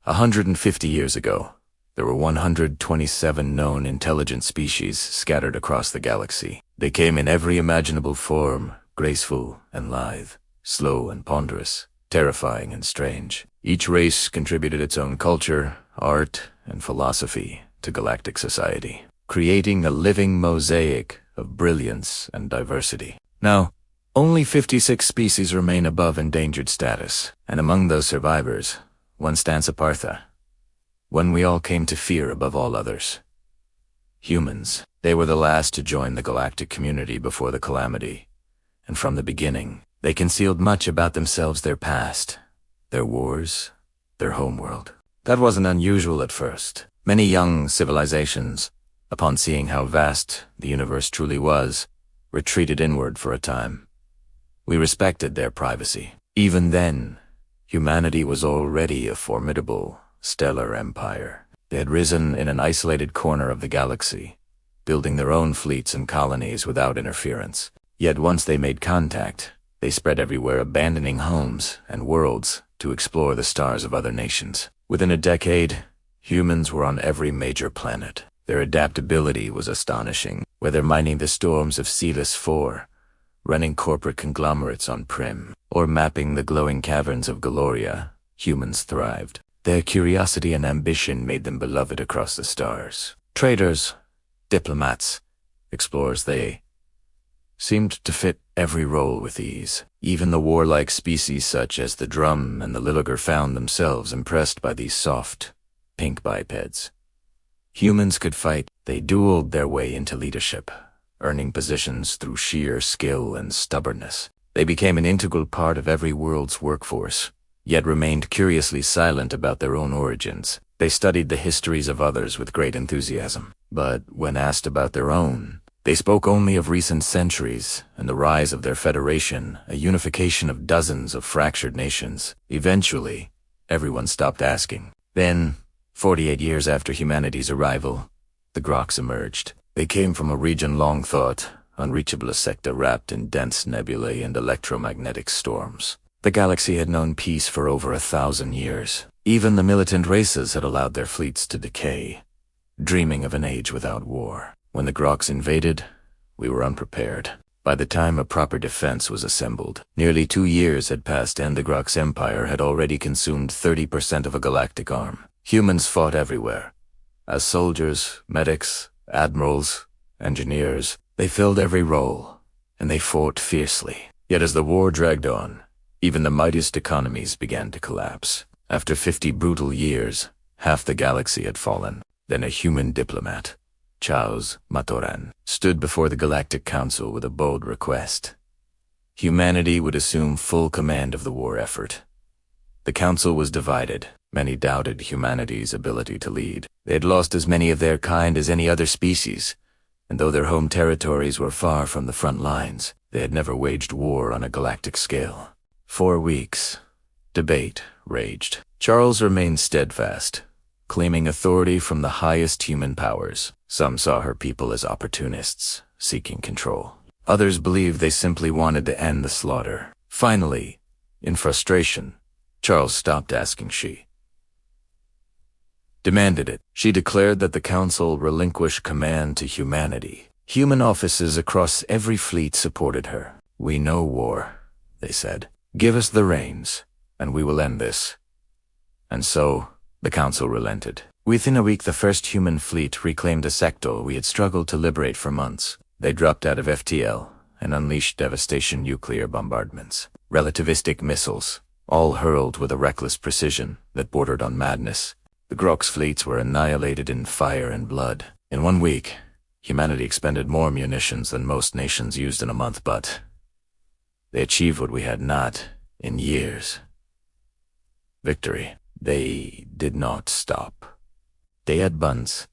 150 years ago, there were 127 known intelligent species scattered across the galaxy. They came in every imaginable form, graceful and lithe, slow and ponderous, terrifying and strange. Each race contributed its own culture, art, and philosophy to galactic society, creating a living mosaic of brilliance and diversity. Now, only 56 species remain above endangered status, and among those survivors, one stands apart, one we all came to fear above all others. Humans. They were the last to join the galactic community before the calamity, and from the beginning, they concealed much about themselves, their past, their wars, their homeworld. That wasn't unusual at first. Many young civilizations, upon seeing how vast the universe truly was, retreated inward for a time. We respected their privacy. Even then, humanity was already a formidable, stellar empire. They had risen in an isolated corner of the galaxy, building their own fleets and colonies without interference. Yet once they made contact, they spread everywhere, abandoning homes and worlds to explore the stars of other nations. Within a decade, humans were on every major planet. Their adaptability was astonishing. Whether mining the storms of Cetus 4, running corporate conglomerates on Prim, or mapping the glowing caverns of Galoria, humans thrived. Their curiosity and ambition made them beloved across the stars. Traders, diplomats, explorers, they seemed to fit every role with ease. Even the warlike species such as the drum and the lilliger found themselves impressed by these soft, pink bipeds. Humans could fight. They dueled their way into leadership, earning positions through sheer skill and stubbornness. They became an integral part of every world's workforce, yet remained curiously silent about their own origins. They studied the histories of others with great enthusiasm, but when asked about their own, they spoke only of recent centuries and the rise of their federation, a unification of dozens of fractured nations. Eventually, everyone stopped asking. Then, 48 years after humanity's arrival, the Groks emerged. They came from a region long thought unreachable, a sector wrapped in dense nebulae and electromagnetic storms. The galaxy had known peace for over 1,000 years. Even the militant races had allowed their fleets to decay, dreaming of an age without war. When the Groks invaded, we were unprepared. By the time a proper defense was assembled, nearly 2 years had passed and the Groks Empire had already consumed 30% of a galactic arm. Humans fought everywhere. As soldiers, medics, admirals, engineers, they filled every role, and they fought fiercely. Yet as the war dragged on, even the mightiest economies began to collapse. After 50 brutal years, half the galaxy had fallen. Then a human diplomat, Charles Matoran, stood before the Galactic Council with a bold request. Humanity would assume full command of the war effort. The council was divided. Many doubted humanity's ability to lead. They had lost as many of their kind as any other species, and though their home territories were far from the front lines, they had never waged war on a galactic scale. 4 weeks, debate raged. Charles remained steadfast, claiming authority from the highest human powers. Some saw her people as opportunists, seeking control. Others believed they simply wanted to end the slaughter. Finally, in frustration, Charles stopped asking. She demanded it. She declared that the council relinquish command to humanity. Human offices across every fleet supported her. "We know war," they said. "Give us the reins, and we will end this." And so, the council relented. Within a week, the first human fleet reclaimed a sector we had struggled to liberate for months. They dropped out of FTL and unleashed devastation nuclear bombardments, relativistic missiles, all hurled with a reckless precision that bordered on madness. The Groks fleets were annihilated in fire and blood. In 1 week, humanity expended more munitions than most nations used in a month, but they achieved what we had not in years. Victory. They did not stop. They had buns,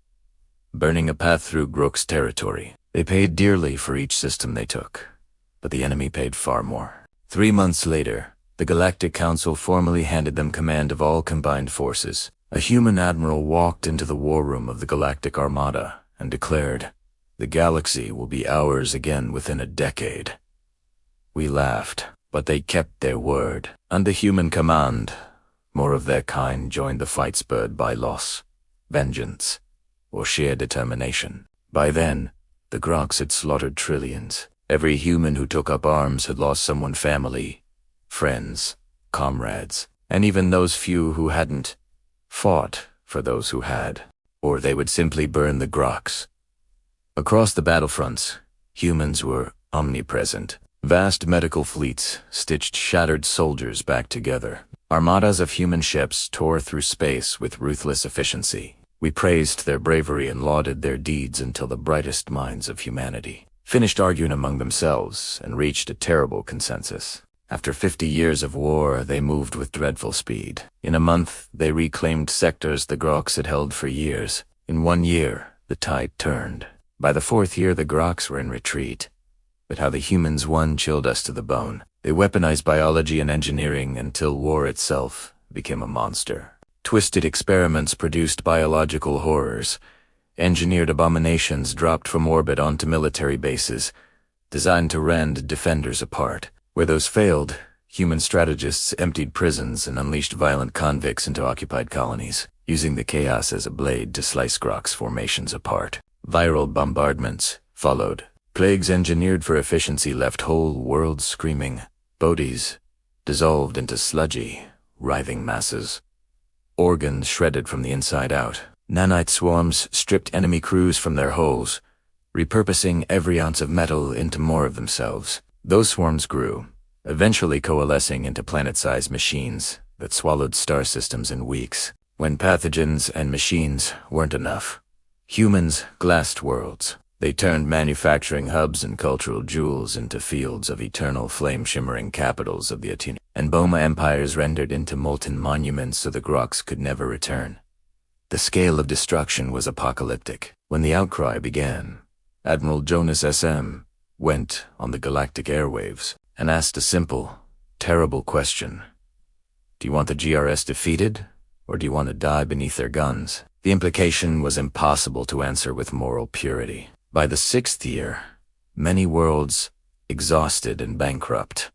burning a path through Groks territory. They paid dearly for each system they took, but the enemy paid far more. 3 months later, the Galactic Council formally handed them command of all combined forces. A human admiral walked into the war room of the Galactic Armada and declared, "The galaxy will be ours again within a decade." We laughed, but they kept their word. Under human command, More of their kind joined the fight, spurred by loss, vengeance, or sheer determination. By then, the Groks had slaughtered trillions. Every human who took up arms had lost someone: family, friends, comrades, and even those few who hadn't fought for those who had, or they would simply burn the Groks. Across the battlefronts, humans were omnipresent. Vast medical fleets stitched shattered soldiers back together. Armadas of human ships tore through space with ruthless efficiency. We praised their bravery and lauded their deeds until the brightest minds of humanity finished arguing among themselves and reached a terrible consensus. After 50 years of war, they moved with dreadful speed. In a month, they reclaimed sectors the Groks had held for years. In 1 year, the tide turned. By the 4th year, the Groks were in retreat. But how the humans won chilled us to the bone. They weaponized biology and engineering until war itself became a monster. Twisted experiments produced biological horrors. Engineered abominations dropped from orbit onto military bases, designed to rend defenders apart. Where those failed, human strategists emptied prisons and unleashed violent convicts into occupied colonies, using the chaos as a blade to slice Groks' formations apart. Viral bombardments followed. Plagues engineered for efficiency left whole worlds screaming. Bodies dissolved into sludgy, writhing masses. Organs shredded from the inside out. Nanite swarms stripped enemy crews from their hulls, repurposing every ounce of metal into more of themselves. Those swarms grew, eventually coalescing into planet-sized machines that swallowed star systems in weeks. When pathogens and machines weren't enough, humans glassed worlds. They turned manufacturing hubs and cultural jewels into fields of eternal flame-shimmering capitals of the Aten and Boma empires rendered into molten monuments so the Groks could never return. The scale of destruction was apocalyptic. When the outcry began, Admiral Jonas SM went on the galactic airwaves and asked a simple, terrible question. Do you want the GRS defeated, or do you want to die beneath their guns? The implication was impossible to answer with moral purity. By the 6th year, many worlds, exhausted and bankrupt,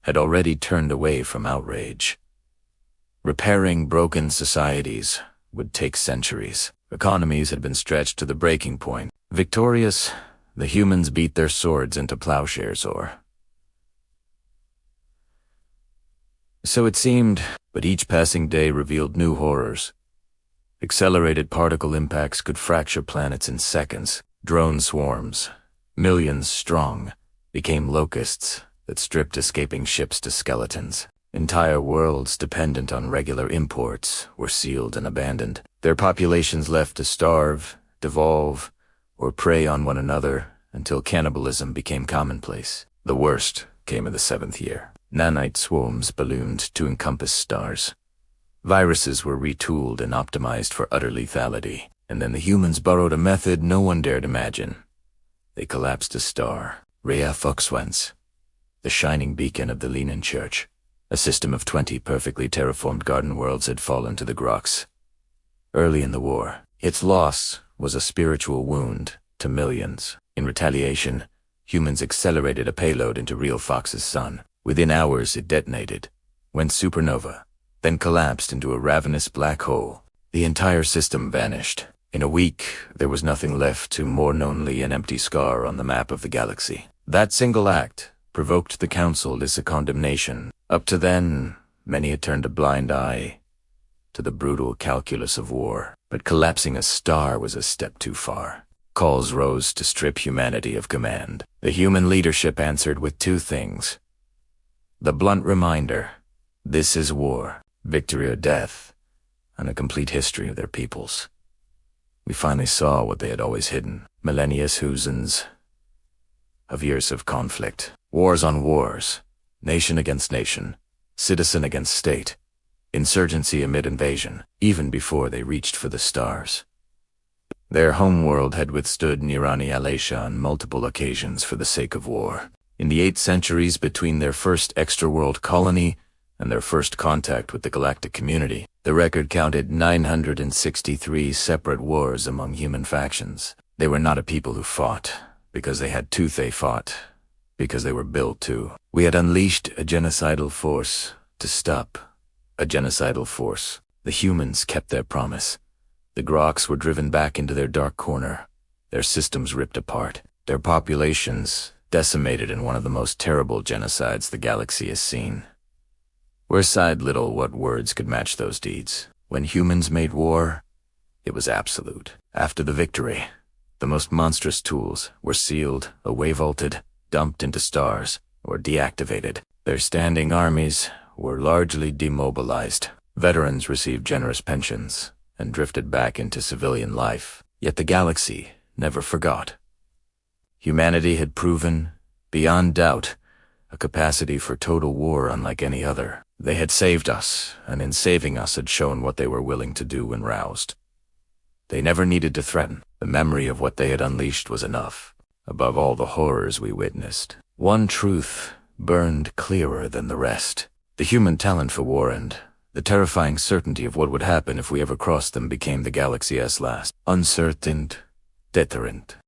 had already turned away from outrage. Repairing broken societies would take centuries. Economies had been stretched to the breaking point. Victorious, the humans beat their swords into plowshares, or so it seemed, but each passing day revealed new horrors. Accelerated particle impacts could fracture planets in seconds. Drone swarms, millions strong, became locusts that stripped escaping ships to skeletons. Entire worlds dependent on regular imports were sealed and abandoned, their populations left to starve, devolve, or prey on one another until cannibalism became commonplace. The worst came in the 7th year. Nanite swarms ballooned to encompass stars. Viruses were retooled and optimized for utter lethality. And then the humans borrowed a method no one dared imagine. They collapsed a star, Rhea Foxwens, the shining beacon of the Lenin Church. A system of 20 perfectly terraformed garden worlds had fallen to the Groks. Early in the war, its loss was a spiritual wound to millions. In retaliation, humans accelerated a payload into Real Fox's sun. Within hours it detonated, went supernova, then collapsed into a ravenous black hole. The entire system vanished. In a week, there was nothing left to mourn, only an empty scar on the map of the galaxy. That single act provoked the Council as a condemnation. Up to then, many had turned a blind eye to the brutal calculus of war. But collapsing a star was a step too far. Calls rose to strip humanity of command. The human leadership answered with 2 things. The blunt reminder, this is war, victory or death, and a complete history of their peoples. We finally saw what they had always hidden. Millennia Huzans of years of conflict. Wars on wars. Nation against nation. Citizen against state. Insurgency amid invasion, even before they reached for the stars. Their homeworld had withstood Nirani Alesha on multiple occasions for the sake of war. In the 8 centuries between their first extra-world colony and their first contact with the galactic community, the record counted 963 separate wars among human factions. They were not a people who fought because they had to. They fought because they were built to. We had unleashed a genocidal force to stop a genocidal force. The humans kept their promise. The Groks were driven back into their dark corner, their systems ripped apart, their populations decimated in one of the most terrible genocides the galaxy has seen. We're sighed little what words could match those deeds. When humans made war, it was absolute. After the victory, the most monstrous tools were sealed, away vaulted, dumped into stars, or deactivated. Their standing armies were largely demobilized. Veterans received generous pensions and drifted back into civilian life. Yet the galaxy never forgot. Humanity had proven, beyond doubt, a capacity for total war unlike any other. They had saved us, and in saving us had shown what they were willing to do when roused. They never needed to threaten. The memory of what they had unleashed was enough. Above all the horrors we witnessed, one truth burned clearer than the rest. The human talent for war and the terrifying certainty of what would happen if we ever crossed them became the galaxy's last uncertain deterrent.